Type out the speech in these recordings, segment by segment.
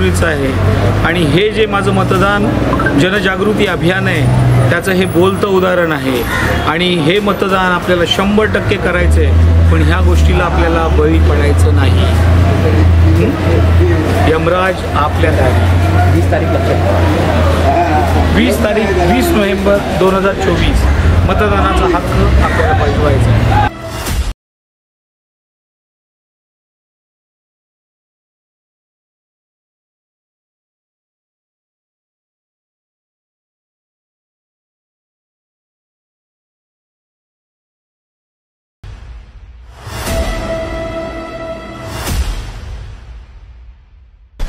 गरजेचं आहे। आणि हे जे माझं मतदान जनजागृती अभियान आहे त्याचं हे बोलतं उदाहरण आहे। आणि हे मतदान आपल्याला 100% करायचं आहे, पण ह्या गोष्टीला आपल्याला बळी पडायचं नाही। यमराज आपल्या दारी। 20 नोव्हेंबर 2024 मतदानाचा हक्क आपल्याला बजवायचा आहे।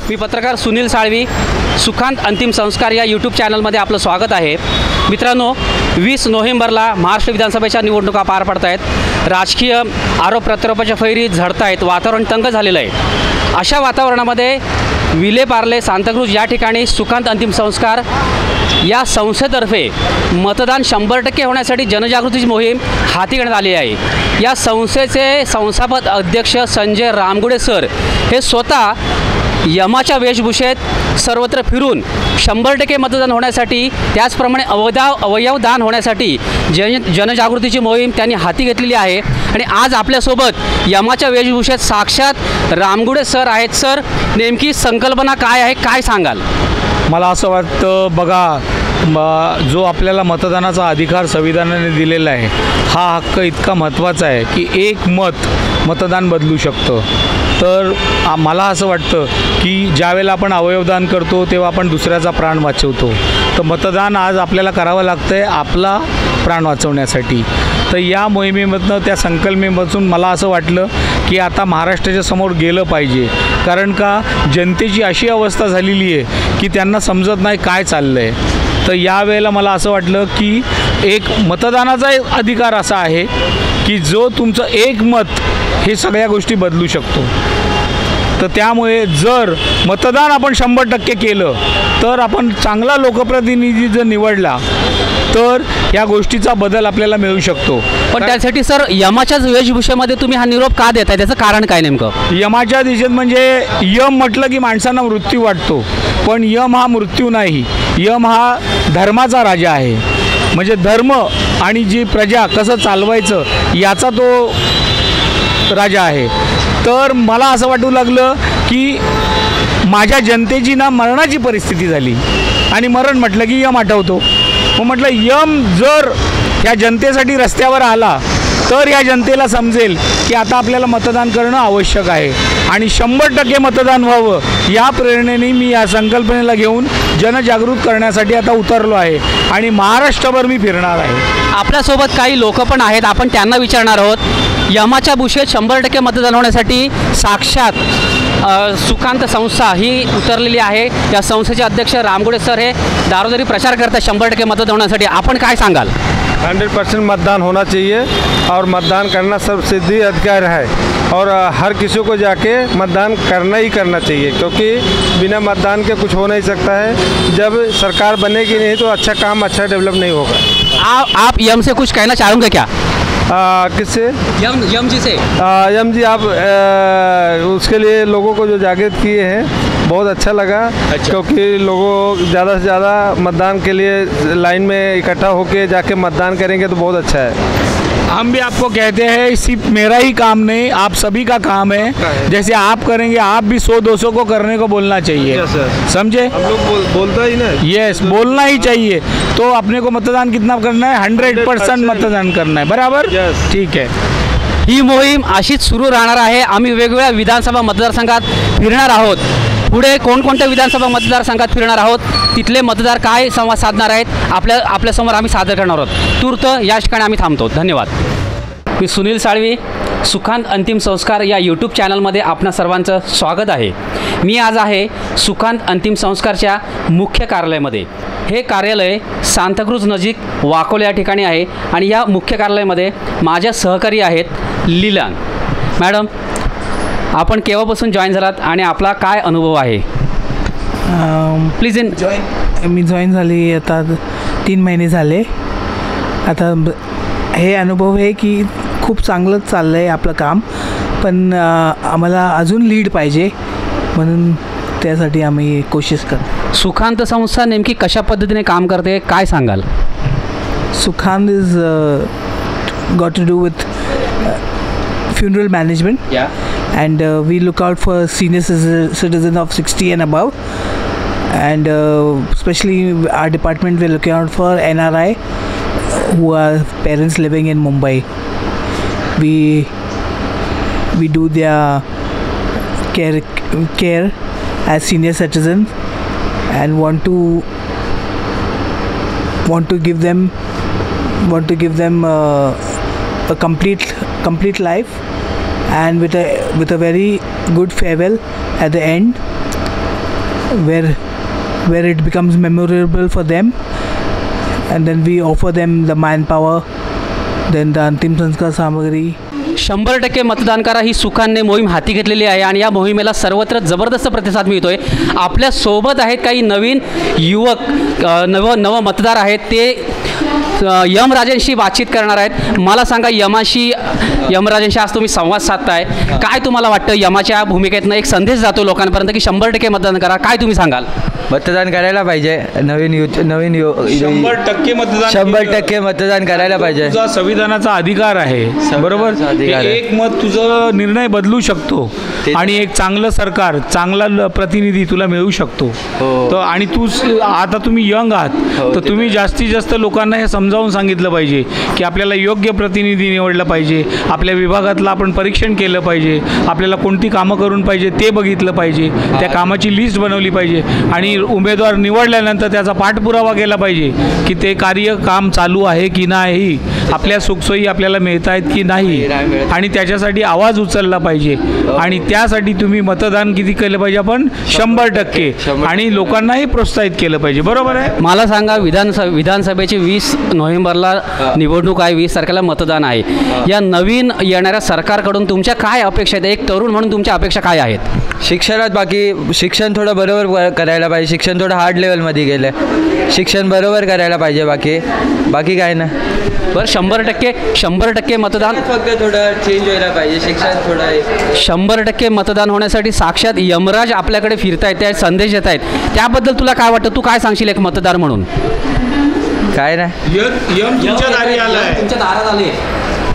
मी पत्रकार सुनील साळवी, सुखांत अंतिम संस्कार या यूट्यूब चॅनलमध्ये आपलं स्वागत आहे। मित्रांनो, 20 नोव्हेंबरला महाराष्ट्र विधानसभेच्या निवडणुका पार पडत आहेत। राजकीय आरोप प्रत्यारोपाच्या फैरी झडत आहेत, वातावरण तंग झालेलं आहे। अशा वातावरणामध्ये विलेपार्ले सांताक्रूज या ठिकाणी सुखांत अंतिम संस्कार या संस्थेतर्फे मतदान 100% होण्यासाठी जनजागृतीची मोहीम हाती घेण्यात आली आहे। या संस्थेचे संस्थापक अध्यक्ष संजय रामगुडे सर हे स्वतः यमाच्या वेशभूषेत सर्वत्र फिरून 100% मतदान होण्यासाठी, त्याचप्रमाणे अवयव दान होण्यासाठी जनजागृतीची मोहीम त्यांनी हाती घेतलेली आहे। आणि आज आपल्यासोबत यमाच्या वेशभूषेत साक्षात रामगुडे सर आहेत। सर, नेमकी संकल्पना काय आहे, काय सांगाल? मला असं वाटतं, बघा, जो आपल्याला मतदानाचा अधिकार संविधानाने दिलेला आहे, हा हक्क इतका महत्त्वाचा आहे की एक मतदान बदलू शकतं। तर मला असं वाटतं की ज्यावेळेला आपण अवयवदान करतो तेव्हा आपण दुसऱ्याचा प्राण वाचवतो। तर मतदान आज आपल्याला करावं लागतं आहे आपला प्राण वाचवण्यासाठी। तर या मोहिमेमधनं, त्या संकल्पनेपासून मला असं वाटलं की आता महाराष्ट्राच्या समोर गेलं पाहिजे। कारण का, जनतेची अशी अवस्था झालेली आहे की त्यांना समजत नाही काय चाललं आहे। तर यावेळेला मला असं वाटलं की एक मतदानाचा एक अधिकार असा आहे की जो तुमचं एक मत हे सगळ्या गोष्टी बदलू शकतो। तर त्यामुळे जर मतदान आपण 100% केलं, तर आपण चांगला लोकप्रतिनिधी जर निवडला तर या गोष्टीचा बदल आपल्याला मिळू शकतो। पण त्यासाठी सर, यमाच्याच वेशभूषेमध्ये तुम्ही हा निरोप का देताय, त्याचं कारण काय नेमकं? यमाच्या दिशेत म्हणजे यम म्हटलं की माणसांना मृत्यू वाटतो, पण यम हा मृत्यू नाही। यम हा धर्माचा राजा आहे। म्हणजे धर्म आणि जी प्रजा कसं चालवायचं याचा तो राजा आहे। तर मला असं वाटू लागलं की माझ्या जनतेची ना मरणाची परिस्थिती झाली आणि मरण म्हटलं की यम आठवतो। मग म्हटलं, यम जर ह्या जनतेसाठी रस्त्यावर आला तर या जनतेला समजेल की आता आपल्याला मतदान करणं आवश्यक आहे आणि 100% मतदान व्हावं या प्रेरणेने मी या संकल्पनेला घेऊन जनजागृत करण्यासाठी आता उतरलो आहे आणि महाराष्ट्रभर मी फिरणार आहे। आपल्यासोबत काही लोक पण आहेत, आपण त्यांना विचारणार आहोत। यमाच्या भूषेत 100% मतदान होण्यासाठी साक्षात सुखांत संस्था ही उतरलेली आहे। या संस्थेचे अध्यक्ष रामगुडे सर हे दारोदारी प्रचार करतात 100% मतदान होण्यासाठी। आपण काय सांगाल? 100% मतदान होना चाहिए और मतदान करना सबसे अधिकार है और हर किसी को जाके मतदान करना ही करना चाहिए, क्योंकि बिना मतदान के कुछ हो नहीं सकता है। जब सरकार बनेगी नहीं तो अच्छा काम, अच्छा डेवलप नहीं होगा। आप यम से कुछ कहना चाहोगे क्या? किससे? यम जी से। यम जी, आप उसके लिए लोगों को जो जागृत किए हैं बहुत अच्छा लगा। क्योंकि लोगों ज़्यादा से ज़्यादा मतदान के लिए लाइन में इकट्ठा होके जाके मतदान करेंगे तो बहुत अच्छा है। हम भी आपको कहते हैं, सिर्फ मेरा ही काम नहीं, आप सभी का काम है। जैसे आप करेंगे, आप भी 100-200 को करने को बोलना चाहिए, समझे? हम लोग बोलता ही ना। यस, बोलना ही चाहिए। तो अपने को मतदान कितना करना है? 100% मतदान करना है, बराबर? ठीक है। ही मोहीम अशीच सुरू राहणार आहे। आम्ही वेगवेगळ्या विधानसभा मतदारसंघात फिरणार आहोत। पुढे कोणकोणत्या विधानसभा मतदारसंघात फिरणार आहोत, तिथले मतदार काय संवाद साधणार आहेत, आपल्यासमोर आम्ही सादर करणार आहोत। तूर्त या ठिकाणी आम्ही थांबतो। धन्यवाद। मी सुनील साळवी, सुखांत अंतिम संस्कार या यूट्यूब चॅनलमध्ये आपणा सर्वांचं स्वागत आहे। मी आज आहे सुखांत अंतिम संस्कारच्या मुख्य कार्यालयामध्ये। हे कार्यालय सांताक्रूज नजीक वाकोला या ठिकाणी आहे आणि या मुख्य कार्यालयामध्ये माझ्या सहकारी आहेत लीलान मॅडम। आपण केव्हापासून जॉईन झालात आणि आपला काय अनुभव आहे? प्लीज मी जॉईन झाली आता 3 महिने झाले। आता हे अनुभव आहे की खूप चांगलंच चाललं आहे आपलं काम, पण आम्हाला अजून लीड पाहिजे, म्हणून त्यासाठी आम्ही कोशिश करतो. सुखांत संस्था नेमकी कशा पद्धतीने काम करते काय सांगाल? Sukhand is got to do with funeral management. And we look out for senior citizens of 60 and above, and especially our department we're looking out for NRI who are parents living in Mumbai. We do their care as senior citizens and want to give them a complete life, and with a very good farewell at the end, where it becomes memorable for them, and then we offer them the manpower, then the अंतिम संस्कार सामग्री. 100% मतदान करा ही सुखांतने मोहीम हाती घेतलेली आहे आणि या मोहिमेला सर्वत्र जबरदस्त प्रतिसाद मिळतोय. आपल्या सोबत आहेत काही नवीन युवक, नव मतदार आहेत. ते यमराजांशी बातचीत करणार आहेत. मला सांगा, यमराजांशी आज तुम्ही संवाद साधताय, काय तुम्हाला वाटतं? यमाच्या भूमिकेतनं एक संदेश जातो लोकांपर्यंत की 100% मतदान करा, काय तुम्ही सांगाल? मतदान करायला पाहिजे. नवीन 100% मतदान 100% मतदान करायला पाहिजे. तुझा संविधानाचा अधिकार आहे, बरोबर. एक मत तुझं निर्णय बदलू शकतो आणि एक चांगलं सरकार, चांगला प्रतिनिधी तुला मिळू शकतो. तर आणि आता तुम्ही यंग आहात, तर तुम्ही जास्तीत जास्त लोकांना हे समजावून सांगितलं पाहिजे की आपल्याला योग्य प्रतिनिधी निवडलं पाहिजे, आपल्या विभागातलं आपण परीक्षण केलं पाहिजे, आपल्याला कोणती कामं करून पाहिजे ते बघितलं पाहिजे, त्या कामाची लिस्ट बनवली पाहिजे आणि उमेदवार निवडल्यानंतर त्याचा पाठपुरावा केला पाहिजे की ते काम चालू आहे की नाही, आपल्या सुखसोयी आपल्याला मिळत आहेत की नाही, आणि त्याच्यासाठी आवाज उचलला पाहिजे. आणि त्यासाठी तुम्ही मतदान किती केलं पाहिजे? आपण 100%, आणि लोकांनाही प्रोत्साहित केलं पाहिजे, बरोबर आहे. मला सांगा, विधानसभेची 20 नोव्हेंबरला निवडणूक आहे, 20 तारखेला मतदान आहे. या नवीन येणाऱ्या सरकारकडून तुमच्या काय अपेक्षा आहेत? एक तरुण म्हणून तुमच्या अपेक्षा काय आहेत? शिक्षणात शिक्षण थोडं बरोबर करायला पाहिजे. शिक्षण थोडं हार्ड लेवलमध्ये गेलं, शिक्षण बरोबर करायला पाहिजे. बाकी काय ना. बरं, 100% मतदान फक्त थोडं चेंज व्हायला पाहिजे. शिक्षण थोडं 100% मतदान होण्यासाठी साक्षात यमराज आपल्याकडे फिरतायत, त्या संदेश देत आहेत. त्याबद्दल तुला काय वाटतं? तू काय सांगशील एक मतदार म्हणून? काय नाही, तुमच्या दारात आले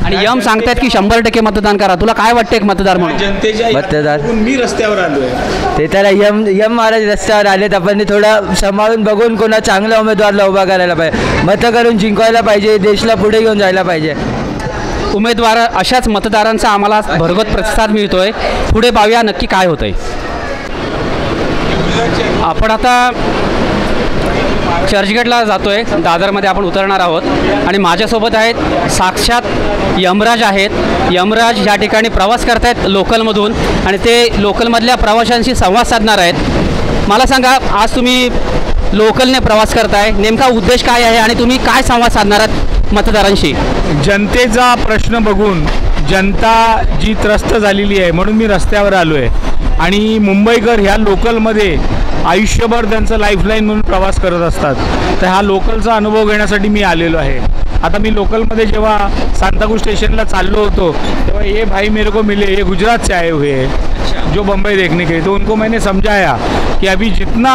आणि यम सांगतायत की 100% मतदान करा. तुला काय वाटतं एक मतदार म्हणून? जनतेच्या मतदार मी रस्त्यावर आलोय, ते त्याला यम महाराज रस्त्यावर आलेत. आपण थोडं सांभाळून बघून कोणा चांगल्या उमेदवारला उभा करायला पाहिजे, मतं करून जिंकवायला पाहिजे, देशला पुढे घेऊन जायला पाहिजे. उमेदवार अशाच मतदारांचा आम्हाला भरगत प्रतिसाद मिळतोय. पुढे पाहूया नक्की काय होतंय. आपण आता चर्चगेटला जातोय, दादरमध्ये आपण उतरणार आहोत आणि माझ्यासोबत आहेत साक्षात यमराज आहेत. यमराज या ठिकाणी प्रवास करतायत लोकलमधून आणि ते लोकलमधल्या प्रवाशांशी संवाद साधणार आहेत. मला सांगा, आज तुम्ही लोकलने प्रवास करताय, नेमका उद्देश काय आहे आणि तुम्ही काय संवाद साधणार आहात मतदारांशी? जनतेचा प्रश्न बघून जनता जी त्रस्त झालेली आहे म्हणून मी रस्त्यावर आलो आहे. आणि मुंबईकर ह्या लोकलमध्ये आयुष्यभर त्यांचं लाईफलाईन म्हणून प्रवास करत असतात, तर हा लोकलचा अनुभव घेण्यासाठी मी आलेलो आहे. आता मी लोकलमध्ये जेव्हा सांताक्रूज स्टेशनला चाललो होतो तेव्हा ये भाई मेरे को मिले, ये गुजरात से आए हुए हैं जो बम्बई देखने के, तो उनको मैंने समझाया कि अभी जितना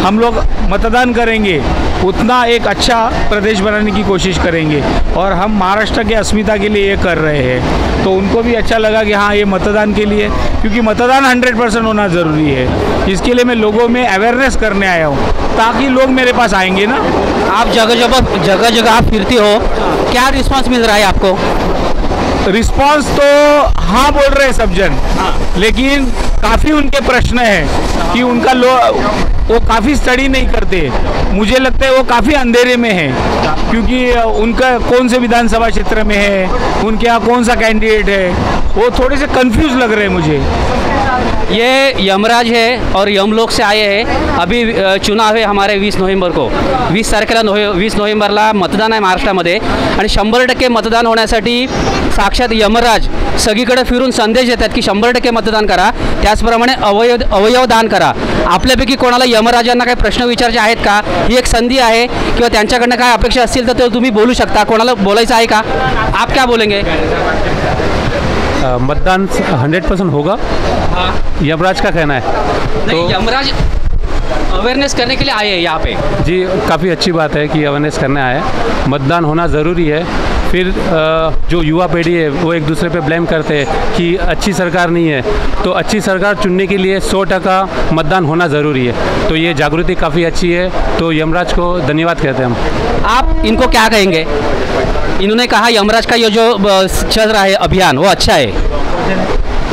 हम लोग मतदान करेंगे उतना एक अच्छा प्रदेश बनाने की कोशिश करेंगे और हम महाराष्ट्र के अस्मिता के लिए ये कर रहे हैं. तो उनको भी अच्छा लगा कि हाँ, ये मतदान के लिए, क्योंकि मतदान 100% होना ज़रूरी है. इसके लिए मैं लोगों में अवेयरनेस करने आया हूँ ताकि लोग मेरे पास आएंगे ना. आप जगह जगह आप फिरती हो, क्या रिस्पांस मिल रहा है आपको? रिस्पांस तो हाँ बोल रहे हैं सब जन, लेकिन काफ़ी उनके प्रश्न हैं कि उनका वो काफ़ी स्टडी नहीं करते. मुझे लगता है वो काफ़ी अंधेरे में है, क्योंकि उनका कौन से विधानसभा क्षेत्र में है, उनके यहाँ कौन सा कैंडिडेट है, वो थोड़े से कंफ्यूज लग रहे हैं मुझे. ये यमराज है और यमलोक से आए हैं. अभी चुनाव है हमारे 20 नोव्हेंबर को, 20 तारखेला 20 नोव्हेंबरला मतदान आहे महाराष्ट्रामध्ये आणि 100% मतदान होण्यासाठी साक्षात यमराज सगळीकडे फिरून संदेश देतात की 100% मतदान करा, त्याचप्रमाणे अवयव दान करा. आपल्यापैकी कोणाला यमराजांना काही प्रश्न विचारायचे आहेत का? ही एक संधी आहे, किंवा त्यांच्याकडनं काय अपेक्षा असतील तर ते तुम्ही बोलू शकता. कोणाला बोलायचं आहे का? आप क्या बोलेंगे? मतदान 100% होगा, यमराज का कहना है। नहीं, यमराज अवेयरनेस करने के लिए आए हैं यहाँ पे। जी, काफ़ी अच्छी बात है कि अवेयरनेस करने आए हैं। मतदान होना ज़रूरी है। फिर जो युवा पीढ़ी है वो एक दूसरे पे ब्लेम करते हैं कि अच्छी सरकार नहीं है, तो अच्छी सरकार चुनने के लिए 100% मतदान होना ज़रूरी है। तो ये जागृति काफ़ी अच्छी है, तो यमराज को धन्यवाद कहते हैं हम। आप इनको क्या कहेंगे? इन्होंने कहा यमराज का ये जो चल रहा है अभियान वो अच्छा है,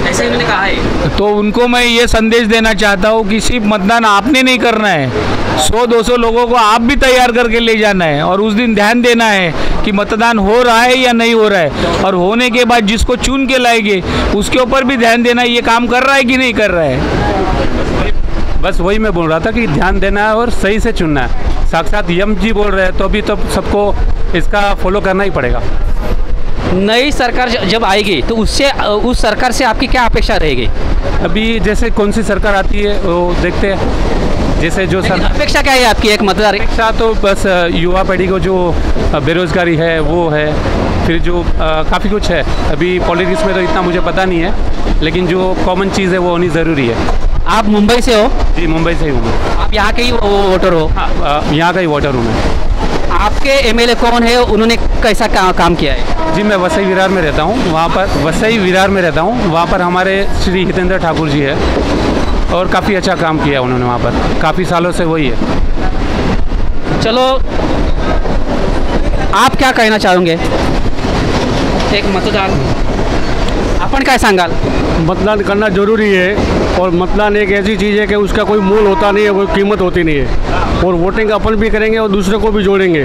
ऐसे इन्होंने कहा है। तो उनको मैं ये संदेश देना चाहता हूँ कि सिर्फ मतदान आपने नहीं करना है, 100-200 लोगों को आप भी तैयार करके ले जाना है और उस दिन ध्यान देना है कि मतदान हो रहा है या नहीं हो रहा है, और होने के बाद जिसको चुन के लाएंगे उसके ऊपर भी ध्यान देना है, ये काम कर रहा है कि नहीं कर रहा है। बस वही मैं बोल रहा था कि ध्यान देना है और सही से चुनना है। साक्षात यम जी बोल रहे हैं तो अभी तो सबको इसका फॉलो करना ही पड़ेगा। नई सरकार जब आएगी तो उससे उस सरकार से आपकी क्या अपेक्षा रहेगी? अभी जैसे कौन सी सरकार आती है वो देखते हैं। जैसे जो अपेक्षा क्या है आपकी एक मतदार? अपेक्षा तो बस युवा पीढ़ी को जो बेरोजगारी है वो है, फिर जो काफ़ी कुछ है। अभी पॉलिटिक्स में तो इतना मुझे पता नहीं है, लेकिन जो कॉमन चीज़ है वो होनी ज़रूरी है। आप मुंबई से हो? जी, मुंबई से ही हूँ मैं। आप यहाँ के ही वोटर हो? हाँ, यहाँ का ही वोटर हूँ मैं। आपके एमएलए कौन है, उन्होंने कैसा काम किया है? जी, मैं वसई विरार में रहता हूँ। वहाँ पर हमारे श्री हितेंद्र ठाकुर जी है और काफ़ी अच्छा काम किया उन्होंने वहाँ पर, काफ़ी सालों से वही है। चलो, आप क्या कहना चाहोगे एक मतदार? आपण काय सांगाल? मतदान करना जरूरी है, और मतदान एक ऐसी चीज़ है कि उसका कोई मूल होता नहीं है, कोई कीमत होती नहीं है, और वोटिंग अपन भी करेंगे और दूसरे को भी जोड़ेंगे।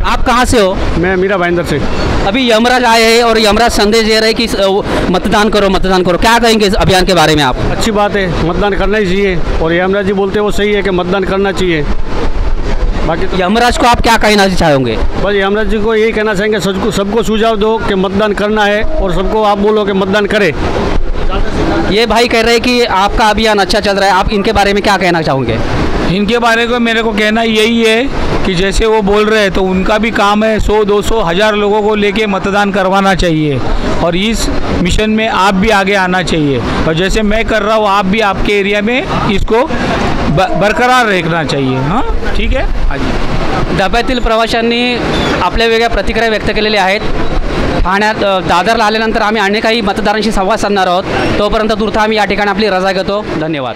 आप कहाँ से हो? मैं मीरा भाईंदर से। अभी यमराज आए हैं और यमराज संदेश दे रहे हैं कि मतदान करो, मतदान करो। क्या कहेंगे इस अभियान के बारे में आप? अच्छी बात है, मतदान करना ही चाहिए, और यमराज जी बोलते हैं वो सही है कि मतदान करना चाहिए। बाकी तो यमराज को आप क्या कहना चाहोगे? बस यमराज जी को यही कहना चाहेंगे, सबको सुझाव दो कि मतदान करना है, और सबको आप बोलो कि मतदान करें। ये भाई कह रहे हैं कि आपका अभियान अच्छा चल रहा है, आप इनके बारे में क्या कहना चाहोगे? इनके बारे में मेरे को कहना यही है कि जैसे वो बोल रहे हैं तो उनका भी काम है 100-200 हज़ार लोगों को लेके मतदान करवाना चाहिए, और इस मिशन में आप भी आगे आना चाहिए, और जैसे मैं कर रहा हूँ आप भी आपके एरिया में इसको बरकरार रखना चाहिए। हाँ, ठीक है। डब्यातील प्रवाशांनी आपल्या वेगळ्या प्रतिक्रिया व्यक्त केलेल्या आहेत। ठाण्यात दादरला आल्यानंतर आम्ही अन्य काही मतदारांशी संवाद साधणार आहोत। तोपर्यंत दूरता आम्ही या ठिकाणी आपली रजा घेतो। धन्यवाद।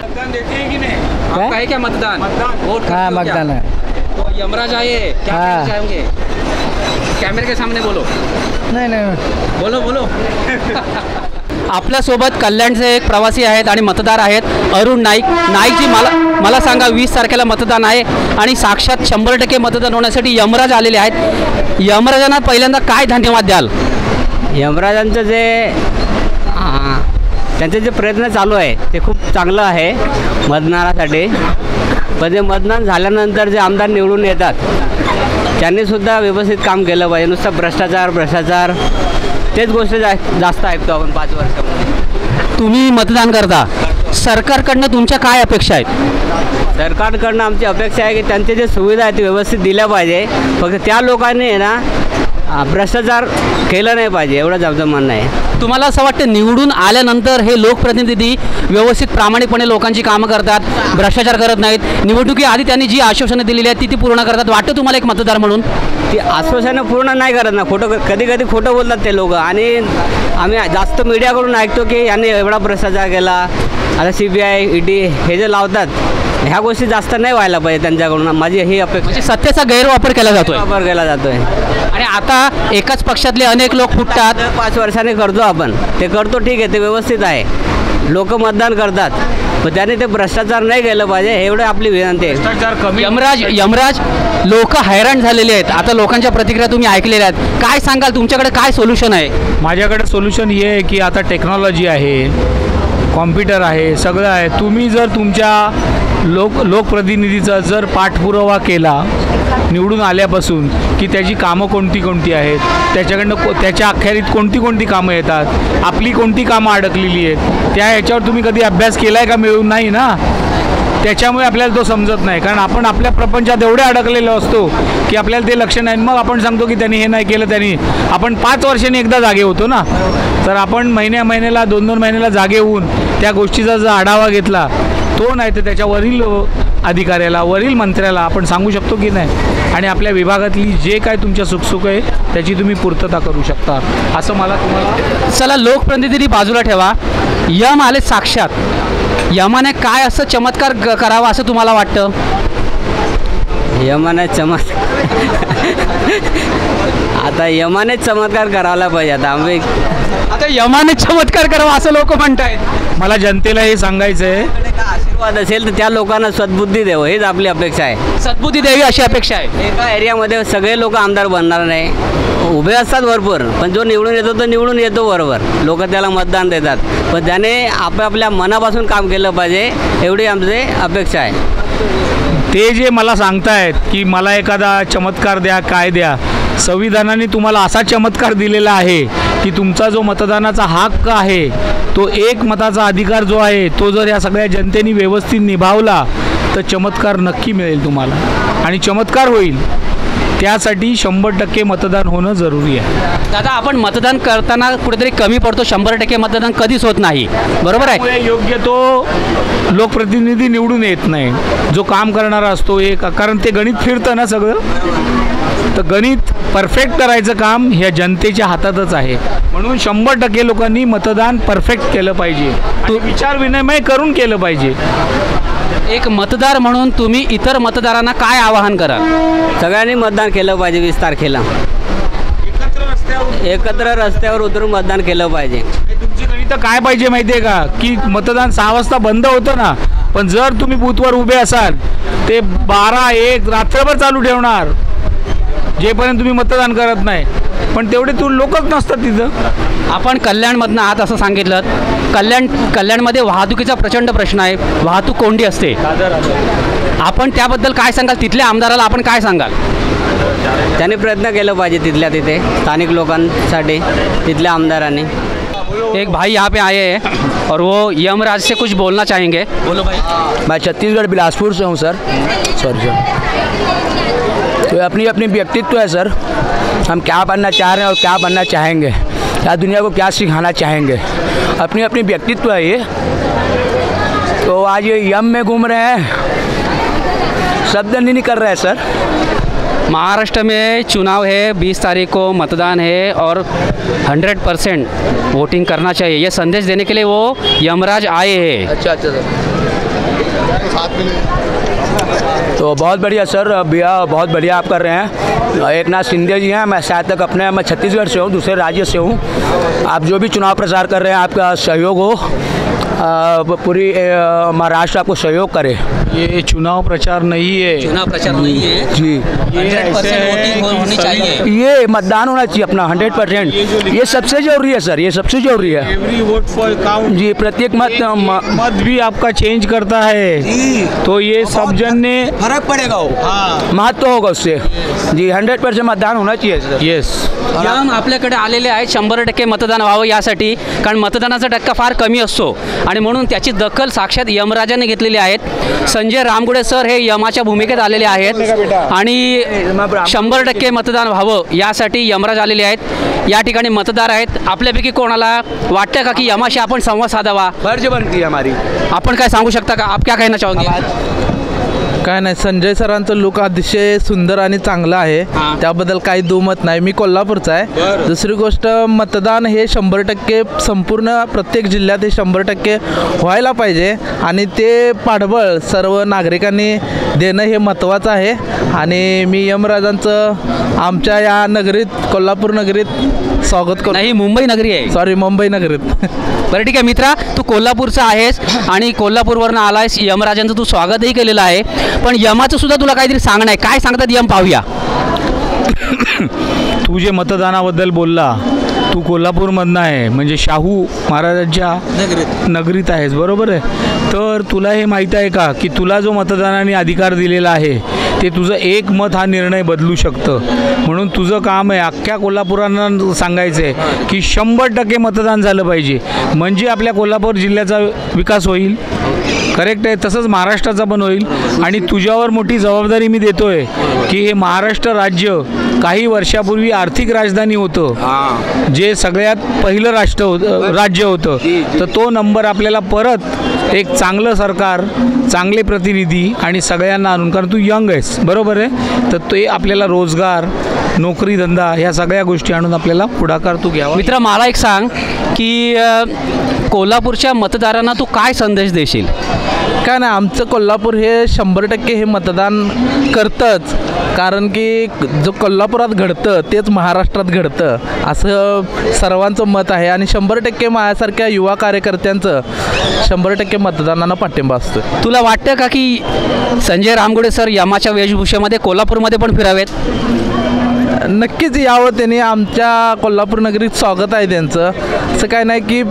आपका है क्या मतदान? वोट हाँ, मतदान है। तो यमराज आए, क्या कहना चाहेंगे? कैमरे के सामने बोलो। नहीं बोलो। आपल्यासोबत कल्याणचे एक प्रवासी आहेत आणि मतदार आहेत, अरुण नाईकजी मला सांगा, 20 तारखेला मतदान आहे आणि साक्षात 100% मतदान होण्यासाठी यमराज आलेले आहेत। यमराजांना पहिल्यांदा काय धन्यवाद द्याल? यमराजांचं त्यांचे जे प्रयत्न चालू आहे ते खूप चांगलं आहे मतदानासाठी, पण जे मतदान झाल्यानंतर जे आमदार निवडून येतात त्यांनीसुद्धा व्यवस्थित काम केलं पाहिजे। नुसतं भ्रष्टाचार तेच गोष्ट जास्त ऐकतो आपण 5 वर्षामध्ये। तुम्ही मतदान करता, सरकारकडनं तुमच्या काय अपेक्षा आहेत? सरकारकडनं आमची अपेक्षा आहे की त्यांचे जे सुविधा आहेत ते व्यवस्थित दिल्या पाहिजे, फक्त त्या लोकांनी आहे ना भ्रष्टाचार केलं नाही पाहिजे, एवढंच आमचं म्हणणं आहे। तुम्हाला असं वाटतं निवडून आल्यानंतर हे लोकप्रतिनिधी व्यवस्थित प्रामाणिकपणे लोकांची कामं करतात, भ्रष्टाचार करत नाहीत, निवडणुकीआधी त्यांनी जी आश्वासनं दिलेली आहेत ती पूर्ण करतात, वाटतं तुम्हाला एक मतदार म्हणून? ती आश्वासनं पूर्ण नाही करत ना, कधी खोटं बोलतात ते लोक, आणि आम्ही जास्त मीडियाकडून ऐकतो की यांनी एवढा भ्रष्टाचार केला, आता CBI ED हे जे लावतात ह्या गोष्टी जास्त नाही व्हायला पाहिजे त्यांच्याकडून, माझी ही अपेक्षा। म्हणजे सत्तेचा गैरवापर केला जातोय? आणि आता एकाच पक्षातले अनेक लोक फुटतात। 5 वर्षांनी करतो आपण, ते करतो, ठीक आहे, ते व्यवस्थित आहे, लोक मतदान करतात, पण त्याने ते भ्रष्टाचार नाही केलं पाहिजे, एवढं आपली विनंती आहे। भ्रष्टाचार कमी। यमराज लोक हैराण झालेले आहेत, आता लोकांच्या प्रतिक्रिया तुम्ही ऐकलेल्या आहेत, काय सांगाल? तुमच्याकडे काय सोल्युशन आहे? माझ्याकडे सोल्युशन हे आहे की आता टेक्नॉलॉजी आहे, कॉम्प्युटर आहे, सगळं आहे। तुम्ही जर तुमच्या लोकप्रतिनिधीचा जर पाठपुरावा केला निवडून आल्यापासून की त्याची कामं कोणती आहेत, त्याच्या अखेरीत कोणती कामं येतात, आपली कोणती कामं अडकलेली आहेत, त्या ह्याच्यावर तुम्ही कधी अभ्यास केला आहे का? मिळून नाही ना। त्याच्यामुळे आपल्याला तो समजत नाही, कारण आपण आपल्या प्रपंचात एवढे अडकलेलो असतो की आपल्याला ते लक्ष नाही. मग आपण सांगतो की त्यांनी हे नाही केलं, त्यांनी. आपण 5 वर्षांनी एकदा जागे होतो ना, तर आपण महिन्याला 2-2 महिन्याला जागे होऊन त्या गोष्टीचा जर आढावा घेतला, तो नाही तर त्याच्यावरील अधिकाऱ्याला, वरील मंत्र्याला आपण सांगू शकतो की नाही, आणि आपल्या विभागातली जे काय तुमच्या सुखसुख आहे त्याची तुम्ही पूर्तता करू शकता, असं मला तुम्हाला. चला, लोकप्रतिनिधी बाजूला ठेवा, यम आले साक्षात. यमाने काय असं चमत्कार करावा असं तुम्हाला वाटतं? यमाने आता यमानेच चमत्कार करायला पाहिजे. आता यमाने चमत्कार करावा असं लोक म्हणतायत. मला जनतेला हे सांगायचं आहे, आशीर्वाद असेल तर त्या लोकांना सद्बुद्धी द्यावं, हेच आपली अपेक्षा आहे. सद्बुद्धी द्यावी अशी अपेक्षा आहे. एका एरियामध्ये सगळे लोक आमदार बनणार नाही, उभे असतात भरपूर, पण जो निवडून येतो तो निवडून येतो बरोबर, लोक त्याला मतदान देतात, पण त्याने आपापल्या मनापासून काम केलं पाहिजे, एवढी आमची अपेक्षा आहे. ते जे मला सांगतायत की मला एखादा चमत्कार द्या, काय द्या, संविधानाने तुम्हाला असा चमत्कार दिलेला आहे की तुमचा जो मतदानाचा हक्क आहे, तो एक मताचा अधिकार जो आहे, तो जर या सगळ्या जनतेने व्यवस्थित निभावला तर चमत्कार नक्की मिळेल तुम्हाला, आणि चमत्कार होईल. त्यासाठी 100% मतदान होणं जरुरी आहे. दादा, आपण मतदान करताना कुठेतरी कमी पडतो. 100% मतदान कधीच होत नाही, बरोबर आहे? त्यामुळे योग्य तो लोकप्रतिनिधी निवडून येत नाही, जो काम करणारा असतो एक, कारण ते गणित फिरतं ना सगळं. तर गणित परफेक्ट करायचं काम ह्या जनतेच्या हातातच आहे. म्हणून 100% लोकांनी मतदान परफेक्ट केलं पाहिजे, तो विचार विनिमय करून केलं पाहिजे. एक मतदार म्हणून तुम्ही इतर मतदारांना काय आवाहन कराल? सगळ्यांनी मतदान केलं पाहिजे. 20 तारखेला एकत्र रस्त्यावर उतरून मतदान केलं पाहिजे. तुमची गणित काय पाहिजे माहिती आहे का, की मतदान 6 वाजता बंद होतं ना, पण जर तुम्ही बूथवर उभे असाल ते 12-1 रात्रभर चालू ठेवणार, जेपर्यंत तुम्ही मतदान करत नाही. पण तेवढे लोकच नसतात तिथं. आपण कल्याणमधनं आहात असं सांगितलं. कल्याणमध्ये वाहतुकीचा प्रचंड प्रश्न आहे, वाहतूक कोंडी असते. आपण त्याबद्दल काय सांगाल? तिथल्या आमदाराला आपण काय सांगाल? त्यांनी प्रयत्न केलं पाहिजे तिथल्या तिथे स्थानिक लोकांसाठी, तिथल्या आमदारांनी. एक भाई यहाँ पे आए हैं और वो यमराज से कुछ बोलना चाहेंगे. बोलो भाई. मैं छत्तीसगढ़ बिलासपुर से हूँ सर. Sorry sir. तो अपनी अपनी व्यक्तित्व है सर, हम क्या बनना चाह रहे हैं और क्या बनना चाहेंगे, या दुनिया को क्या सिखाना चाहेंगे, अपनी अपनी व्यक्तित्व है ये. तो आज ये यम में घूम रहे हैं, शब्द नहीं निकल रहे हैं सर. महाराष्ट्र में चुनाव है, 20 तारीख को मतदान है और 100% वोटिंग करना चाहिए, ये संदेश देने के लिए वो यमराज आए हैं. अच्छा सर. तो बहुत बढ़िया सर, भैया बहुत बढ़िया आप कर रहे हैं. एक नाथ शिंदे जी हैं, मैं शायद तक मैं छत्तीसगढ़ से हूँ, दूसरे राज्य से हूँ. आप जो भी चुनाव प्रचार कर रहे हैं, आपका सहयोग हो, पूरी महाराष्ट्र आपको सहयोग करे. ये चुनाव प्रचार नहीं है, चुनाव प्रचार नहीं है जी. 100% वोटिंग होनी चाहिए. ये मतदान होना चाहिए अपना 100%. ये सबसे जरूरी है सर, ये सबसे जरूरी है. एवरी वोट फॉर काउंट जी, प्रत्येक मत भी आपका चेंज करता है, तो ये सब जन ने फर्क पड़ेगा, हो महत्व होगा उससे. जी, 100% मतदान होना चाहिए सर. येस. यम आपल्याकडे आलेले आहेत 100% मतदान व्हावं यासाठी, कारण मतदानाचा टक्का फार कमी असतो आणि म्हणून त्याची दखल साक्षात यमराजाने घेतलेली आहे. संजय रामगुडे सर हे यमाच्या भूमिकेत आलेले आहेत आणि 100% मतदान व्हावं यासाठी यमराज आलेले आहेत. या ठिकाणी मतदार आहेत. आपल्यापैकी कोणाला वाटतं का की यमाशी आपण संवाद साधावा? फर्ज बनती है हमारी. आपण काय सांगू शकता का? आप क्या कहना चाहोगे? काय नाही, संजय सरांचं लुक अतिशय सुंदर आणि चांगलं आहे, त्याबद्दल काही दुमत नाही. मी कोल्हापूरचा आहे. दुसरी गोष्ट, मतदान हे 100% संपूर्ण प्रत्येक जिल्ह्यात हे 100% व्हायला पाहिजे आणि ते पाठबळ सर्व नागरिकांनी देणं हे महत्त्वाचं आहे. आणि मी यमराजांचं आमच्या या नगरीत, कोल्हापूर नगरीत स्वागत करतो. नाही, मुंबई नगरी आहे. सॉरी, मुंबई नगरीत. बरं, ठीक आहे मित्रा, तू कोल्हापूरचा आहेस आणि कोल्हापूरवरनं आलायस. यमराजांचं तू स्वागतही केलेलं आहे, पण यमाचं सुद्धा तुला काहीतरी सांगणं आहे. काय सांगतात यम, पाहूया. तू जे मतदानाबद्दल बोलला, तू कोल्हापूरमधनं आहे, म्हणजे शाहू महाराजांच्या नगरीत आहेस, बरोबर आहे. तर तुला हे माहीत आहे का की तुला जो मतदानाने अधिकार दिलेला आहे ते तुझं एक मत हा निर्णय बदलू शकतं. म्हणून तुझं काम आहे अख्ख्या कोल्हापुरांना सांगायचं आहे की 100% मतदान झालं पाहिजे, म्हणजे आपल्या कोल्हापूर जिल्ह्याचा विकास होईल. करेक्ट आहे. तसंच महाराष्ट्राचा पण होईल. आणि तुझ्यावर मोठी जबाबदारी मी देतोय की हे महाराष्ट्र राज्य काही वर्षापूर्वी आर्थिक राजधानी होतं, जे सगळ्यात पहिलं राज्य होतं. तर तो नंबर आपल्याला परत एक चांगलं सरकार, चांगले प्रतिनिधी आणि सगळ्यांना आणून, कारण तू यंग आहेस, बरोबर आहे, तर ते आपल्याला रोजगार, नोकरी, धंदा ह्या सगळ्या गोष्टी आणून आपल्याला पुढाकार तू घ्यावा. मित्र, मला एक सांग की कोल्हापूरच्या मतदारांना तू काय संदेश देशील? काय नाही, आमचं कोल्हापूर हे 100% हे मतदान करतंच, कारण की जो कोल्हापुरात घडतं तेच महाराष्ट्रात घडतं असं सर्वांचं मत आहे. आणि 100% माझ्यासारख्या युवा कार्यकर्त्यांचं 100% मतदानांना पाठिंबा असतो. तुला वाटतं का की संजय रामगुडे सर यमाच्या वेशभूषेमध्ये कोल्हापूरमध्ये पण फिरावेत? नक्कीच यावं त्यांनी. आमच्या कोल्हापूर नगरीत स्वागत आहे त्यांचं. असं काय नाही की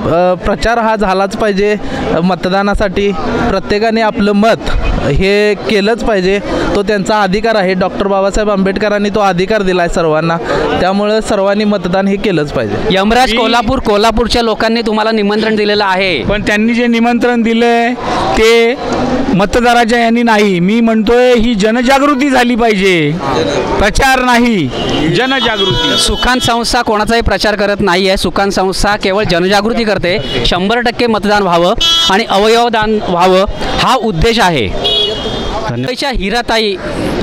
प्रचार हा झालाच पाहिजे मतदानासाठी. प्रत्येकाने आपलं मत हे केलंच पाहिजे, तो त्यांचा अधिकार आहे. डॉक्टर बाबासाहेब आंबेडकरांनी तो अधिकार दिला आहे सर्वांना, त्यामुळं सर्वांनी मतदान हे केलंच पाहिजे. यमराज कोल्हापूरच्या लोकांनी तुम्हाला निमंत्रण दिलेलं आहे, पण त्यांनी जे निमंत्रण दिलंय ते मतदाराच्या यांनी नाही. मी म्हणतोय ही जनजागृती झाली पाहिजे, प्रचार नाही, जनजागृती. सुखांत संस्था कोणाचाही प्रचार करत नाही आहे. सुखांत संस्था केवळ जनजागृती करते. 100% मतदान व्हावं आणि अवयवदान व्हावं हा उद्देश आहे. मुंबईच्या हिराताई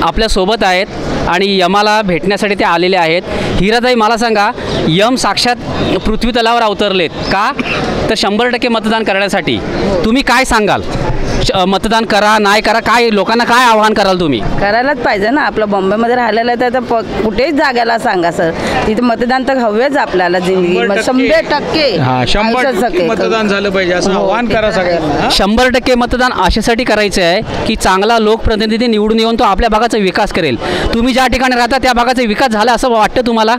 आपल्यासोबत आहेत आणि यमाला भेटण्यासाठी ते आलेले आहेत. हिराताई, मला सांगा, यम साक्षात पृथ्वी तलावर अवतरलेत का? तर 100% मतदान करण्यासाठी तुम्ही काय सांगाल? मतदान करा, नाही करा, काय लोकांना काय आवाहन कराल तुम्ही? करायलाच पाहिजे ना. आपलं बॉम्बेमध्ये राहिलेलं आहे तर कुठेही जागेला सांगा सर, तिथे मतदान तर हवेच आपल्याला जिंदगी 100% मतदान झालं पाहिजे असं आवाहन करा सगळ्यांना. 100% मतदान अशासाठी करायचं आहे की चांगला लोकप्रतिनिधी निवडून येऊन तो आपल्या भागाचा विकास करेल. तुम्ही ज्या ठिकाणी राहता त्या भागाचा विकास झाला असं वाटतं तुम्हाला?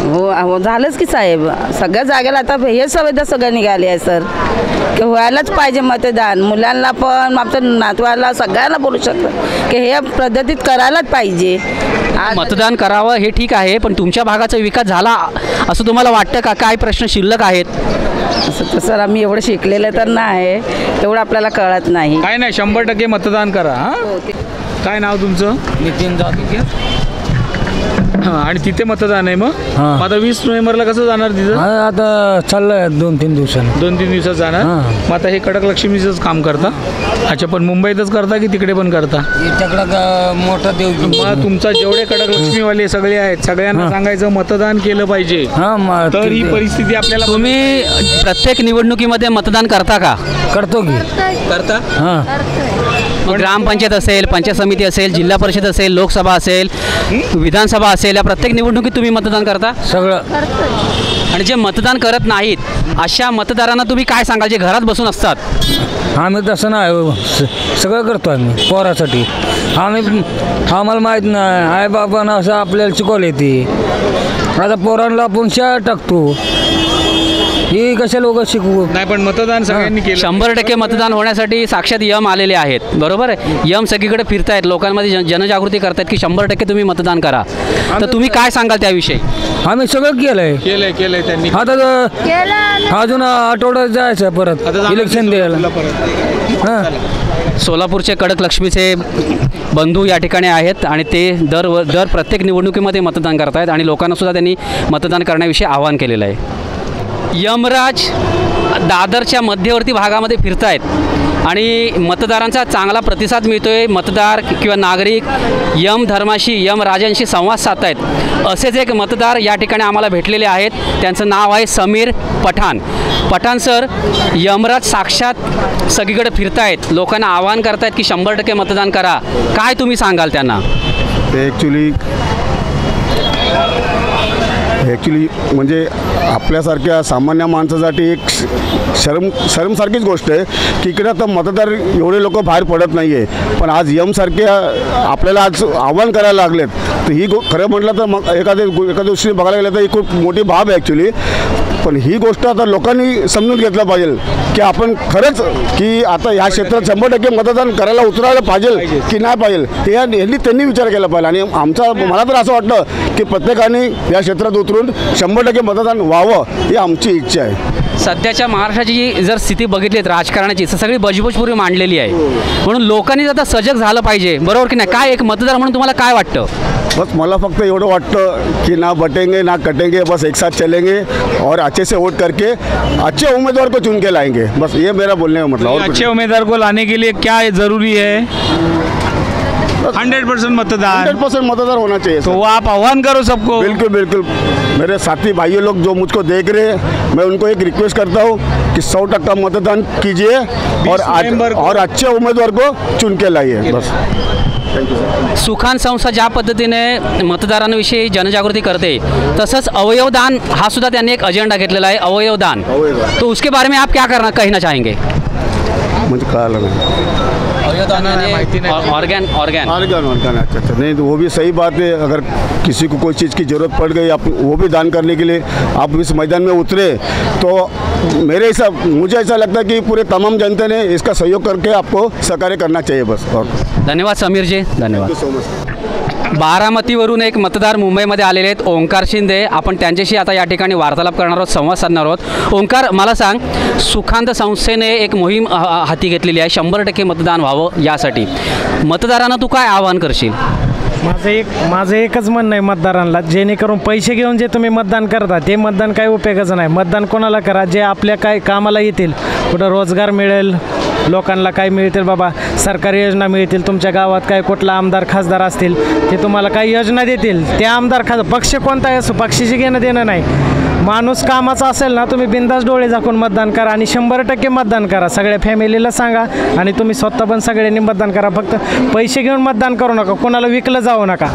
हो झालंच की साहेब. सगळ्या जागेला आता हे सुविधा सगळं निघाली आहे सर, की व्हायलाच पाहिजे मतदान. मुलांना पण, आमच्या नातवाला सगळ्यांना बोलू शकतो की हे पद्धतीत करायलाच पाहिजे. मतदान करावं हे ठीक आहे, पण तुमच्या भागाचा विकास झाला असं तुम्हाला वाटतं का? काय प्रश्न शिल्लक आहेत? असं तर सर आम्ही एवढं शिकलेलं तर नाही, तेवढं आपल्याला कळत नाही. काय नाही, 100% मतदान करा. काय नाव तुमचं? नितीन जाधव. हां, आणि तिथे मतदान आहे. मग आता 20 नोव्हेंबरला कसं जाणार तिथं? आता चाललंय 2-3 दिवसांनी. 2-3 दिवसात जाणार. मग आता हे कडक लक्ष्मीचंच काम करता? अच्छा, पण मुंबईतच करता की तिकडे पण करता? मोठा देव. मग तुमचा जेवढे कडक लक्ष्मीवाले सगळे आहेत सगळ्यांना सांगायचं मतदान केलं पाहिजे. तर ही परिस्थिती आपल्याला. तुम्ही प्रत्येक निवडणुकीमध्ये मतदान करता का? करतो की. करता? मग ग्रामपंचायत असेल, पंचायत समिती असेल, जिल्हा परिषद असेल, लोकसभा असेल, विधानसभा असेल, या प्रत्येक निवडणुकीत तुम्ही मतदान करता? सगळं. आणि जे मतदान करत नाहीत अशा मतदारांना तुम्ही काय सांगाल जे घरात बसून असतात? आम्ही तसं नाही, सगळं करतो आम्ही पोरासाठी. आम्हाला माहीत नाही, आई बाबांना असं आपल्याला शिकवलं येते. आता पोरांना आपण शाळा टाकतो, ही कशा लोक शिकवू नाही. पण मतदान सगळ्यांनी केलं. 100% मतदान होण्यासाठी साक्षात यम आलेले आहेत, बरोबर आहे? यम सगळीकडे फिरतायत, लोकांमध्ये जनजागृती करतायत की 100% तुम्ही मतदान करा. तर तुम्ही काय सांगाल त्याविषयी? आम्ही सगळं केलंय त्यांनी. आता अजून आठवड्यात जायचं परत इलेक्शन द्यायला. सोलापूरचे कडक लक्ष्मीचे बंधू या ठिकाणी आहेत आणि ते दर प्रत्येक निवडणुकीमध्ये मतदान करत आहेत आणि लोकांनासुद्धा त्यांनी मतदान करण्याविषयी आवाहन केलेलं आहे. यमराज दादरच्या मध्यवर्ती भागामध्ये फिरतायत आणि मतदारांचा चांगला प्रतिसाद मिळतोय. मतदार किंवा नागरिक यम धर्माशी, यम राजांशी संवाद साधतायत. असेच एक मतदार या ठिकाणी आम्हाला भेटलेले आहेत. त्यांचं नाव आहे समीर पठाण. पठाण सर, यमराज साक्षात सगळीकडे फिरतायत, लोकांना आवाहन करतायत की 100% मतदान करा. काय तुम्ही सांगाल त्यांना? ते ॲक्च्युली म्हणजे आपल्यासारख्या सामान्य माणसासाठी एक शरमसारखीच गोष्ट आहे की इकडे आता मतदार एवढे लोक बाहेर पडत नाही आहे, पण आज यमसारख्या आपल्याला आज आव्हान करायला लागलेत. तर ही खरं म्हटलं तर मग एखाद्या दृष्टीने बघायला गेलं तर ही खूप मोठी बाब आहे ॲक्च्युली. पण ही गोष्ट आता लोकांनी समजून घेतलं पाहिजे की आपण खरंच की आता ह्या क्षेत्रात 100% मतदान करायला उतरायला पाहिजे की नाही पाहिजे हे त्यांनी विचार केला पाहिजे. आणि मला तर असं वाटतं की प्रत्येकाने या क्षेत्रात उतरून करून 100% मतदान व्हावं ही आमची इच्छा आहे. सध्याच्या महाराष्ट्राची जर स्थिती बघितलीत राजकारणाची तर सगळी बजबजपुरी मांडलेली आहे, म्हणून लोकांनी आता सजग झालं पाहिजे, बरोबर की नाही? काय एक मतदार म्हणून तुम्हाला काय वाटतं? बस मला फक्त एवढं वाटतं की ना बटेंगे ना कटेंगे, बस एक साथ चलेंगे और अच्छे से वोट करके अच्छे उम्मीदवार को चुन के लाएंगे. बस ये मेरा बोलने का मतलब. और अच्छे उम्मीदवार को लाने के लिए क्या ज़रूरी है? 100% मतदान. 100% मतदान होना चाहिए. तो वो आप आह्वान करो सबको. बिल्कुल बिल्कुल. मेरे साथी भाइयों लोग जो मुझको देख रहे हैं, मैं उनको एक रिक्वेस्ट करता हूँ कि 100% मतदान कीजिए और अच्छे उम्मीदवार को चुन के लाइए. बस. सुखान संस्था ज्या पद्धतीने मतदारांविषयी जनजागृती करते, तसंच अवयवदान हा सुद्धा त्यांनी एक अजेंडा घेतलेला आहे, अवयवदान. तो उसके बारे में आप क्या कहना चाहेंगे? मुझे कळालं नाही. ऑर्गन अच्छा. नहीं तो वो भी सही बात है. अगर किसी को कोई चीज़ की ज़रूरत पड़ गई, आप वो भी दान करने के लिए आप इस मैदान में उतरे, तो मुझे ऐसा लगता है कि पूरे तमाम जनता ने इसका सहयोग करके आपको सहकार्य करना चाहिए. बस. और धन्यवाद समीर जी, धन्यवाद. So much. बारामतीवरून एक मतदार मुंबईमध्ये आलेले आहेत, ओंकार शिंदे. आपण त्यांच्याशी आता या ठिकाणी वार्तालाप करणार आहोत, संवाद साधणार आहोत. ओंकार, मला सांग, सुखांत संस्थेने एक मोहीम हाती घेतलेली आहे 100% मतदान व्हावं यासाठी. मतदारांना तू काय आवाहन करशील? माझं एकच म्हणणं आहे मतदारांना, जेणेकरून पैसे घेऊन जे तुम्ही मतदान करता ते मतदान काही उपयोगाचं नाही. मतदान कोणाला करा जे आपल्या काय कामाला येतील, कुठं रोजगार मिळेल, लोकांना काय मिळतील, बाबा सरकारी योजना मिळतील, तुमच्या गावात काय कुठला आमदार खासदार असतील ते तुम्हाला काही योजना देतील, त्या आमदार खासदार पक्ष कोणताही असो, पक्षाशी घेणं देणं नाही. माणूस कामाचा असेल ना, तुम्ही बिंदास डोळे झाकून मतदान करा आणि 100% मतदान करा. सगळ्या फॅमिलीला सांगा आणि तुम्ही स्वतः पण सगळ्यांनी मतदान करा. फक्त पैसे घेऊन मतदान करू नका, कोणाला विकलं जाऊ नका,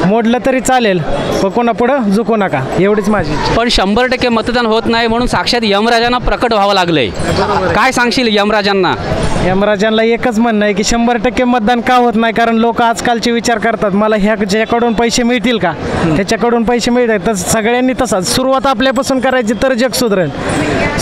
मोडलं तरी चालेल पण कोणापुढं झुकू नका, एवढीच माझी इच्छा. पण 100% मतदान होत नाही म्हणून साक्षात यमराजांना प्रकट व्हावं लागलंय. काय सांगशील यमराजांना? यमराजांना एकच म्हणणं आहे की 100% मतदान का होत नाही, कारण लोक आजकालचे विचार करतात मला ह्याच्याकडून पैसे मिळतील का, त्याच्याकडून पैसे मिळतात. तर सगळ्यांनी तसंच सुरुवात आपल्यापासून करायची तर जग सुधरेल.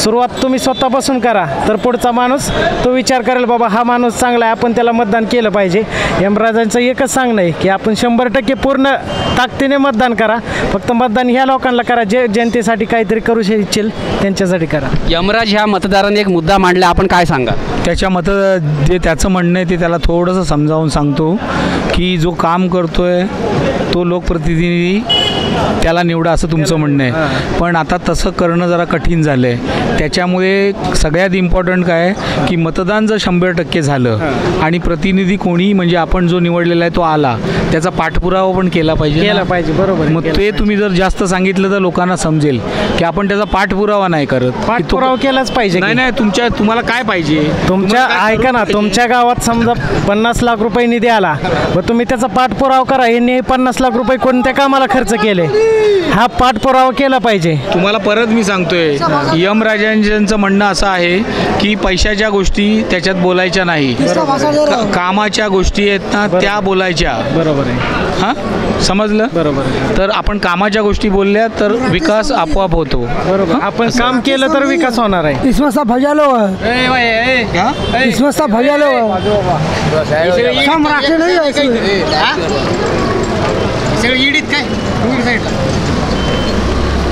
सुरुवात तुम्ही स्वतःपासून करा तर पुढचा माणूस तो विचार करेल, बाबा हा माणूस चांगला आहे, आपण त्याला मतदान केलं पाहिजे. यमराजांचं एकच सांगणं आहे की आपण 100% पूर्ण ताकदीने मतदान करा. फक्त मतदान ह्या लोकांना करा जे जनतेसाठी काहीतरी करू इच्छेल त्यांच्यासाठी करा. यमराज ह्या मतदारांनी एक मुद्दा मांडला, आपण काय सांगा? जे त्याचं म्हणणं आहे ते त्याला थोडंसं समजावून सांगतो की जो काम करतोय तो लोकप्रतिनिधी त्याला निवडा असं तुमचं म्हणणं आहे. पण आता तसं करणं जरा कठीण झालं आहे. त्याच्यामुळे सगळ्यात इम्पॉर्टंट काय की मतदान जर 100% झालं आणि प्रतिनिधी कोणी म्हणजे आपण जो निवडलेला आहे तो आला, त्याचा पाठपुरावा पण केला पाहिजे. बरोबर. मग ते तुम्ही जर जास्त सांगितलं तर लोकांना समजेल की आपण त्याचा पाठपुरावा नाही करत. पाठपुरावा केलाच पाहिजे. नाही तुम्हाला काय पाहिजे? तुमच्या ऐका ना, तुमच्या गावात समजा 50 लाख रुपये निधी आला, मग तुम्ही त्याचा पाठपुरावा करा. यांनी 50 लाख रुपये कोणत्या कामाला खर्च केले हा पाठपुरावा केला पाहिजे. तुम्हाला परत मी सांगतोय, यमराजांचं म्हणणं असं आहे की पैशाच्या गोष्टी त्याच्यात बोलायच्या नाही, कामाच्या गोष्टी आहेत ना त्या बोलायच्या. बरोबर आहे. हां, समजलं? बरोबर. तर आपण कामाच्या गोष्टी बोलल्या तर विकास आपोआप होतो. बरोबर. आपण काम केलं तर विकास होणार आहे. इसमें सब भजा लो, इसमें सब भजा लो, हम राखे नहीं है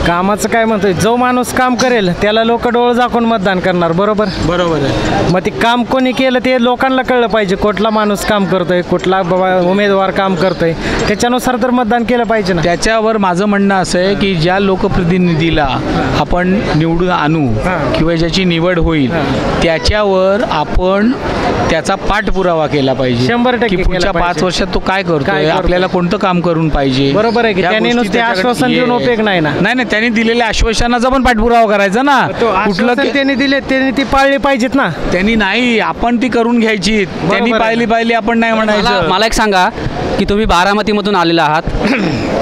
कामाचं काय म्हणतोय, जो माणूस काम करेल त्याला लोक डोळ झाकून मतदान करणार. बरोबर आहे. मग ते काम कोणी केलं ते लोकांना कळलं पाहिजे, कुठला माणूस काम करतोय, कुठला बाबा उमेदवार काम करतोय, त्याच्यानुसार तर मतदान केलं पाहिजे ना. त्याच्यावर माझं म्हणणं असं आहे की ज्या लोकप्रतिनिधीला आपण निवडून आणू किंवा ज्याची निवड होईल त्याच्यावर आपण त्याचा पाठपुरावा केला पाहिजे. 100% पुढच्या 5 वर्षात तो काय करतोय, आपल्याला कोणतं काम करून पाहिजे. बरोबर आहे की त्याने नुसते आश्वासन देऊन उपयोग नाही ना. नाही त्यांनी दिलेल्या आश्वासनाचा पण पाठपुरावा करायचा ना. कुठलं त्यांनी दिले त्यांनी ती पाळली पाहिजेत ना. त्यांनी नाही, आपण ती करून घ्यायची. त्यांनी पाहिली आपण नाही म्हणायचं. मला एक सांगा की तुम्ही बारामतीमधून आलेला आहात,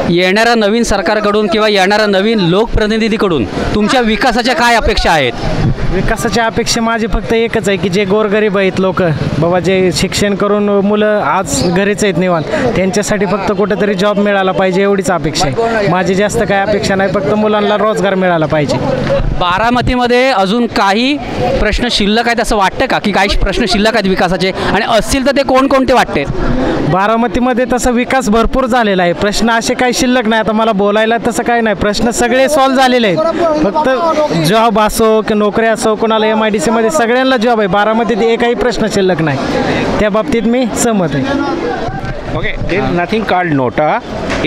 येणाऱ्या नवीन सरकारकडून किंवा येणाऱ्या नवीन लोकप्रतिनिधीकडून तुमच्या विकासाच्या काय अपेक्षा आहेत? विकासाची अपेक्षा माझी फक्त एकच आहे की जे गोरगरीब आहेत लोक बाबा, जे शिक्षण करून मुलं आज घरीच आहेत निवांत, त्यांच्यासाठी फक्त कुठेतरी जॉब मिळाला पाहिजे एवढीच अपेक्षा आहे माझी. जास्त काय अपेक्षा नाही, फक्त मुलांना रोजगार मिळाला पाहिजे. बारामतीमध्ये अजून काही प्रश्न शिल्लक आहेत असं वाटतं का, की काही प्रश्न शिल्लक आहेत विकासाचे, आणि असतील तर ते कोणकोणते वाटते? बारामतीमध्ये तसा विकास भरपूर झालेला आहे, प्रश्न असे काही शिल्लक नाही. आता मला बोलायला तसं काही नाही, प्रश्न सगळे सॉल्व्ह झालेले आहेत. फक्त जॉब असो की नोकरी असो, कोणाला MIDC मध्ये सगळ्यांना जॉब आहे. बारामतीत एकही प्रश्न शिल्लक नाही, त्या बाबतीत मी सहमत आहे. Okay, there is nothing called nota.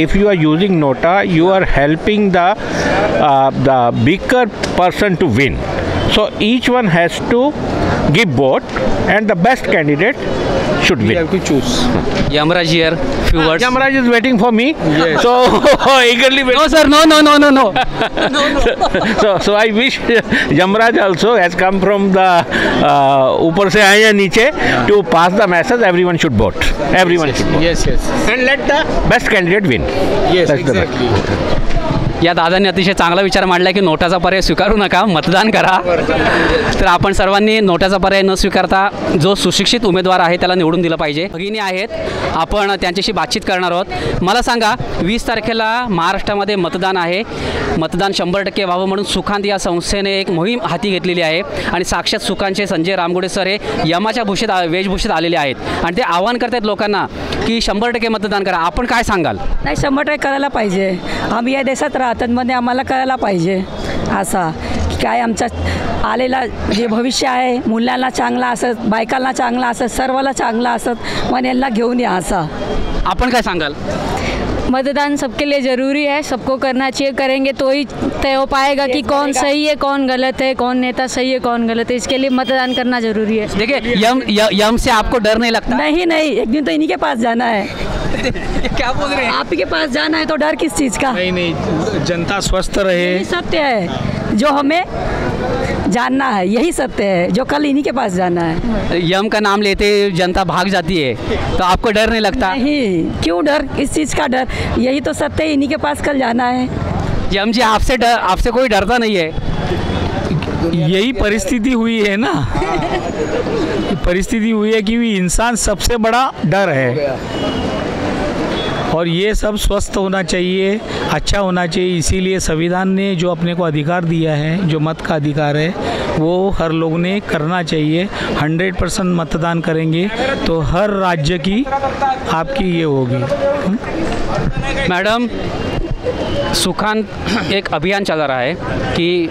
If you are using nota, you are helping the bigger person to win. So each one has to give vote, and the best candidate should win. You have to choose. Yamraj here, few words. Yamraj is waiting for me. Yes. So eagerly waiting. No sir, no. So I wish Yamraj also has come from the ऊपर से आए या नीचे to pass the message. Everyone should vote. Everyone should vote. Yes. And let the best candidate win. Yes, That's the best. exactly. या दादांनी अतिशय चांगला विचार मांडला की नोटाचा पर्याय स्वीकारू नका, मतदान करा. तर आपण सर्वांनी नोटाचा पर्याय न स्वीकारता जो सुशिक्षित उमेदवार आहे त्याला निवडून दिलं पाहिजे. भगिनी आहेत, आपण त्यांच्याशी बातचीत करणार आहोत. मला सांगा, 20 तारखेला महाराष्ट्रामध्ये मतदान आहे. मतदान 100% व्हावं म्हणून सुखांत या संस्थेने एक मोहीम हाती घेतलेली आहे, आणि साक्षात सुखांतचे संजय रामगुडे सर हे यमाच्या वेशभूषेत आलेले आहेत, आणि ते आवाहन करतात लोकांना की 100% मतदान करा. आपण काय सांगाल? नाही, 100% करायला पाहिजे. आम्ही या देशात राहतात मध्ये आम्हाला करायला पाहिजे. असा की काय आमच्या आलेला जे भविष्य आहे, मुलांना चांगला असत, बायकांना चांगला असत, सर्वाला चांगला असत, मग यांना घेऊन या. असा आपण काय सांगाल? मतदान सबके लिए ज़रूरी है, सबको करना चाहिए. करेंगे तो ही तय हो पाएगा कि कौन सही है कौन गलत है, कौन नेता सही है कौन गलत है. इसके लिए मतदान करना ज़रूरी है. देखिए, यम से आपको डर नहीं लगता? नहीं, एक दिन तो इन्हीं के पास जाना है. क्या बोल रहे हैं? आप ही के पास जाना है तो डर किस चीज़ का? नहीं, जनता स्वस्थ रहे. यही सत्य है जो हमें जानना है, यही सत्य है जो कल इन्हीं के पास जाना है. यम का नाम लेते जनता भाग जाती है, तो आपको डर नहीं लगता? नहीं, क्यों डर, किस चीज़ का डर? यही तो सत्य है, इन्हीं के पास कल जाना है. यम जी, आपसे कोई डरता नहीं है? यही परिस्थिति हुई है ना. परिस्थिति हुई है कि इंसान सबसे बड़ा डर है, और ये सब स्वस्थ होना चाहिए, अच्छा होना चाहिए. इसीलिए संविधान ने जो अपने को अधिकार दिया है, जो मत का अधिकार है, वो हर लोग ने करना चाहिए. 100% मतदान करेंगे तो हर राज्य की आपकी ये होगी. मैडम, सुखांत एक अभियान चला रहा है कि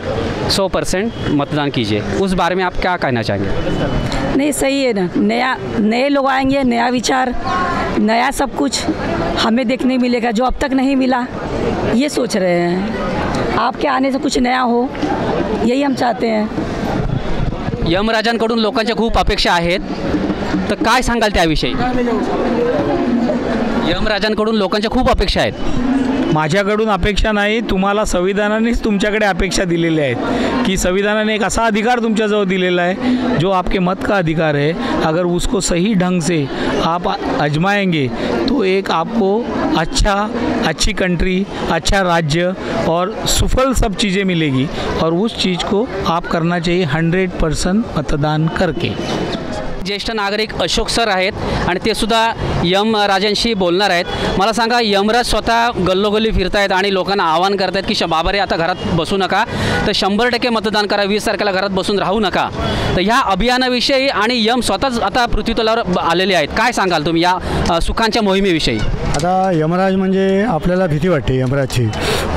100% मतदान कीजिए, उस बारे में आप क्या कहना चाहेंगे? नहीं, सही है ना. नए लोग आएंगे, नया विचार, नया सब कुछ हमें देखने मिलेगा जो अब तक नहीं मिला. ये सोच रहे हैं आपके आने से कुछ नया हो, यही हम चाहते हैं. यमराजांकडून लोकांच्या खूप अपेक्षा आहेत, तर काय सांगाल त्याविषयी? यमराजांकडून लोकांच्या खूप अपेक्षा आहेत. माझ्याकडून अपेक्षा नाही, तुम्हाला संविधानानेच तुमच्याकडे अपेक्षा दिलेल्या आहेत की संविधानाने एक असा अधिकार तुमच्याजवळ दिलेला आहे जो आपके मत का अधिकार है. अगर उसको सही ढंग से आप आजमाएंगे तो एक आपको अच्छी कंट्री, अच्छा राज्य और सुफल सब चीज़ें मिलेगी, और उस चीज़ को आप करना चाहिए 100% मतदान करके. ज्येष्ठ नागरिक अशोक सर आहेत, आणि ते सुद्धा यमराजांशी बोलणार आहेत. मला सांगा, यमराज स्वतः गल्लोगल्ली फिरत आहेत आणि लोकांना आवाहन करत आहेत की बाबा रे, आता घरात बसू नका, तर 100% मतदान करा, 20 तारखेला घरात बसून राहू नका. तर ह्या अभियानाविषयी आणि यम स्वतःच आता पृथ्वीतलावर आलेले आहेत. काय सांगाल तुम्ही या सुखांच्या मोहिमेविषयी? आता यमराज म्हणजे आपल्याला भीती वाटते यमराजची,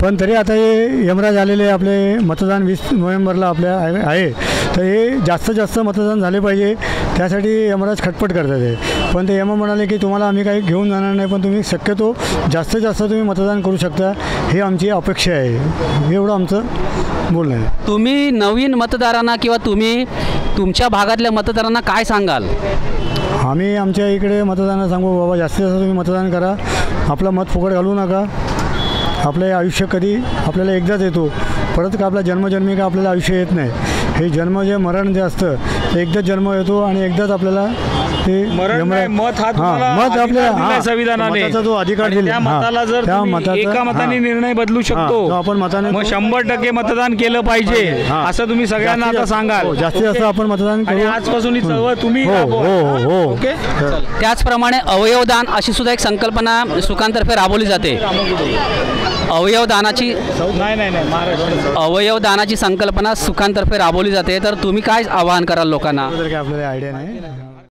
पण तरी आता हे यमराज आलेले आपले मतदान 20 नोव्हेंबरला आपल्या आहे, तर हे जास्तीत जास्त मतदान झाले पाहिजे, त्यासाठी यमराज खटपट करतात आहे. पण ते यम म्हणाले की तुम्हाला आम्ही काही घेऊन जाणार नाही, पण तुम्ही शक्यतो जास्तीत जास्त तुम्ही मतदान करू शकता, हे आमची अपेक्षा आहे. एवढं आमचं बोलणं आहे. तुम्ही नवीन मतदारांना किंवा तुम्ही तुमच्या भागातल्या मतदारांना काय सांगाल? आम्ही आमच्या इकडे मतदारांना सांगू, बाबा जास्तीत जास्त तुम्ही मतदान करा, आपलं मत फुकट घालू नका. आपलं आयुष्य कधी आपल्याला एकदाच येतो, परत का आपला जन्मजन्मी का आपल्याला आयुष्य येत नाही. हे जन्म जे मरण जे असतं ते एकदाच जन्म येतो आणि एकदाच आपल्याला ते मरण नाही, मत हा तुम्हाला मत अधिकार आपल्या दिलाय संविधानाने. मताचा जो अधिकार आणि दिला त्या मताला जर त्या तुम्ही मताचा एका मताने निर्णय बदलू शकतो, आपण मताने मग 100% मतदान केलं पाहिजे असं तुम्ही सगळ्यांना आता सांगाल. जास्तीत जास्त आपण मतदान आणि करू. आजपासून ही चळवळ तुम्ही हो, राबवा. हो, हो. ओके. त्याचप्रमाणे अवयवदान अशी सुद्धा एक संकल्पना सुखांतर्फे राबवली जाते. अवयवदानाची अवयवदानाची संकल्पना सुखांतर्फे राबवली जाते. तर तुम्ही काय आवाहन कराल लोकांना? आपल्याला आयडिया नाही.